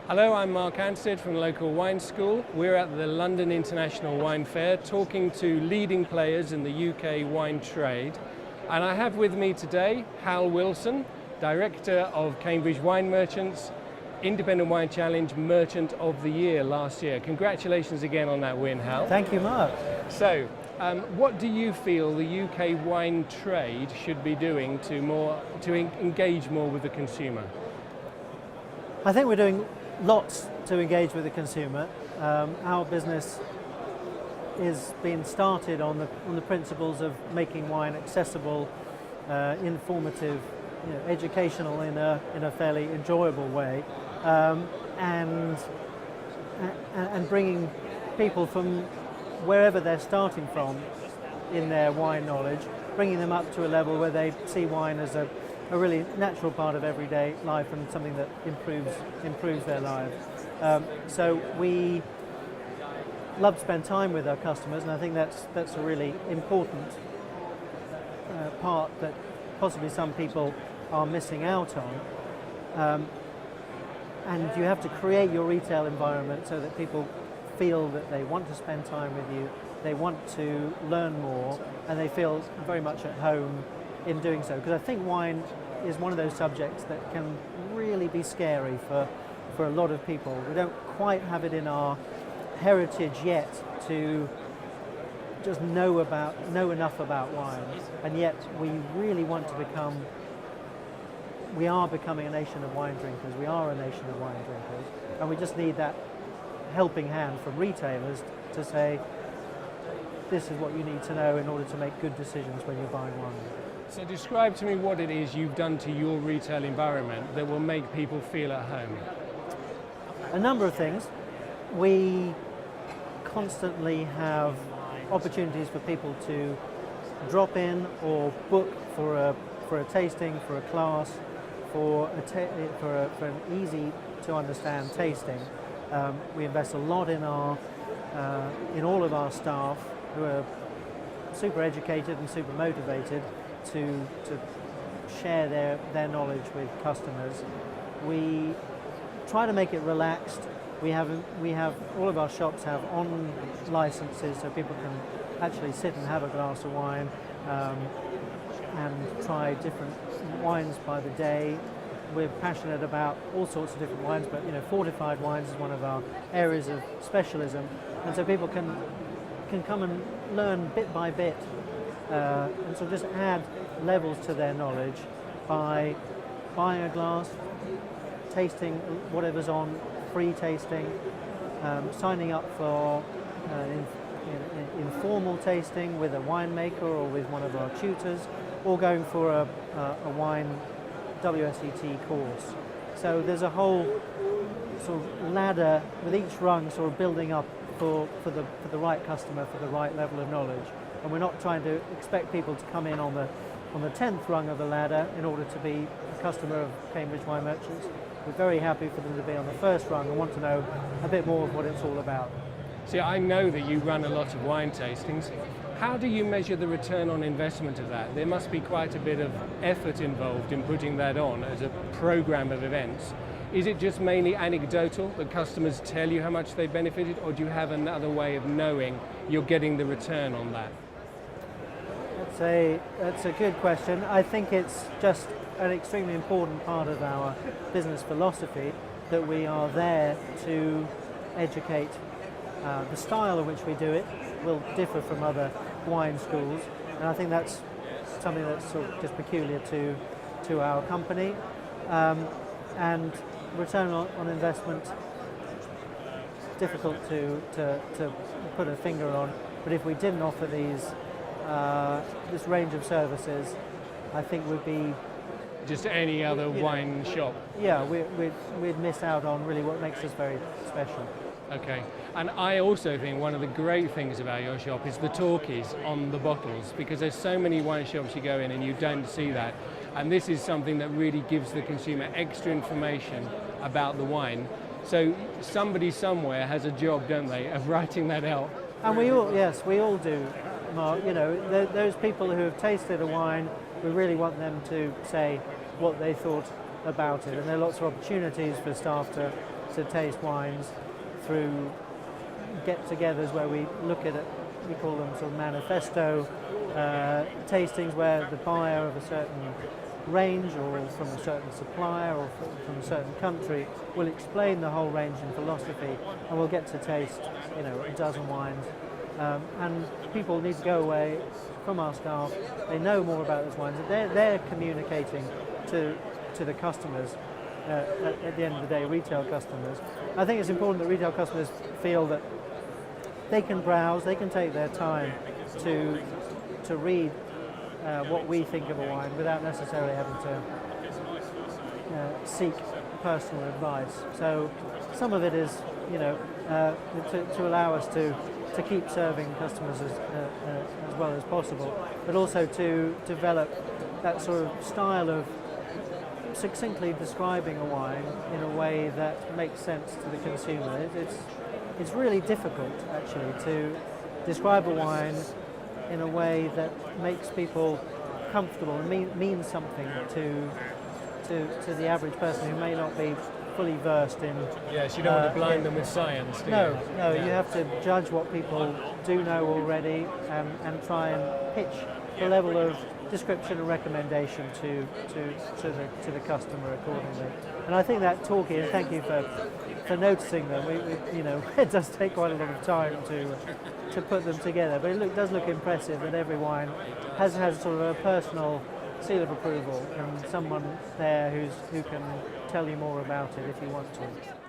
Hello, I'm Mark Anstead from the local wine school. We're at the London International Wine Fair talking to leading players in the UK wine trade. And I have with me today Hal Wilson, Director of Cambridge Wine Merchants, Independent Wine Challenge Merchant of the Year last year. Congratulations again on that win, Hal. Thank you, Mark. So, what do you feel the UK wine trade should be doing to engage more with the consumer? I think we're doing lots to engage with the consumer. Our business is being started on the principles of making wine accessible, informative, educational in a fairly enjoyable way, and bringing people from wherever they're starting from in their wine knowledge, bringing them up to a level where they see wine as a really natural part of everyday life and something that improves their lives. So we love to spend time with our customers, and I think that's a really important part that possibly some people are missing out on. And you have to create your retail environment so that people feel that they want to spend time with you, they want to learn more, and they feel very much at home in doing so. Because I think wine is one of those subjects that can really be scary for a lot of people. We don't quite have it in our heritage yet to just know enough about wine, and yet we really want to we are becoming a nation of wine drinkers, we are a nation of wine drinkers, and we just need that helping hand from retailers to say, this is what you need to know in order to make good decisions when you're buying wine. So describe to me what it is you've done to your retail environment that will make people feel at home. A number of things. We constantly have opportunities for people to drop in or book for a tasting, for a class, for an easy to understand tasting. We invest a lot in all of our staff, who are super educated and super motivated to share their knowledge with customers. We try to make it relaxed. We have all of our shops have on licenses, so people can actually sit and have a glass of wine and try different wines by the day. We're passionate about all sorts of different wines, but fortified wines is one of our areas of specialism, and so people can come and learn bit by bit, and so just add levels to their knowledge by buying a glass, tasting whatever's on, free tasting, signing up for informal tasting with a winemaker or with one of our tutors, or going for a wine WSET course. So there's a whole sort of ladder with each rung sort of building up for the right customer, for the right level of knowledge. And we're not trying to expect people to come in on the 10th rung of the ladder in order to be a customer of Cambridge Wine Merchants. We're very happy for them to be on the first rung and want to know a bit more of what it's all about. See, I know that you run a lot of wine tastings. How do you measure the return on investment of that? There must be quite a bit of effort involved in putting that on as a program of events. Is it just mainly anecdotal, that customers tell you how much they benefited, or do you have another way of knowing you're getting the return on that? That's a good question. I think it's just an extremely important part of our business philosophy that we are there to educate. The style in which we do it will differ from other wine schools, and I think that's something that's sort of just peculiar to our company. And return on investment, difficult to put a finger on, but if we didn't offer this range of services, I think we'd be just any other wine shop. Yeah, we'd miss out on really what makes us very special. Okay, and I also think one of the great things about your shop is the talkies on the bottles, because there's so many wine shops you go in and you don't see that, and this is something that really gives the consumer extra information about the wine. So somebody somewhere has a job, don't they, of writing that out. And we all do, Mark. Those people who have tasted a wine, we really want them to say what they thought about it. And there are lots of opportunities for staff to taste wines through get-togethers where we look at it, we call them sort of manifesto tastings, where the buyer of a certain range or from a certain supplier or from a certain country will explain the whole range and philosophy, and we'll get to taste, a dozen wines. And people need to go away from our staff. They know more about those wines. They're communicating to the customers at the end of the day, retail customers. I think it's important that retail customers feel that they can browse, they can take their time to read what we think of a wine without necessarily having to seek personal advice. So some of it is, to allow us to keep serving customers as well as possible, but also to develop that sort of style of succinctly describing a wine in a way that makes sense to the consumer. It's really difficult, actually, to describe a wine in a way that makes people comfortable and means something to the average person who may not be fully versed in. Yes, you don't want to blind them with science, do you? No, Yeah. you have to judge what people do know already and try and pitch the level of description and recommendation to the customer accordingly. And I think that talking, and thank you for noticing them. It does take quite a lot of time to put them together, but it does look impressive that every wine has sort of a personal seal of approval and someone there who can tell you more about it if you want to.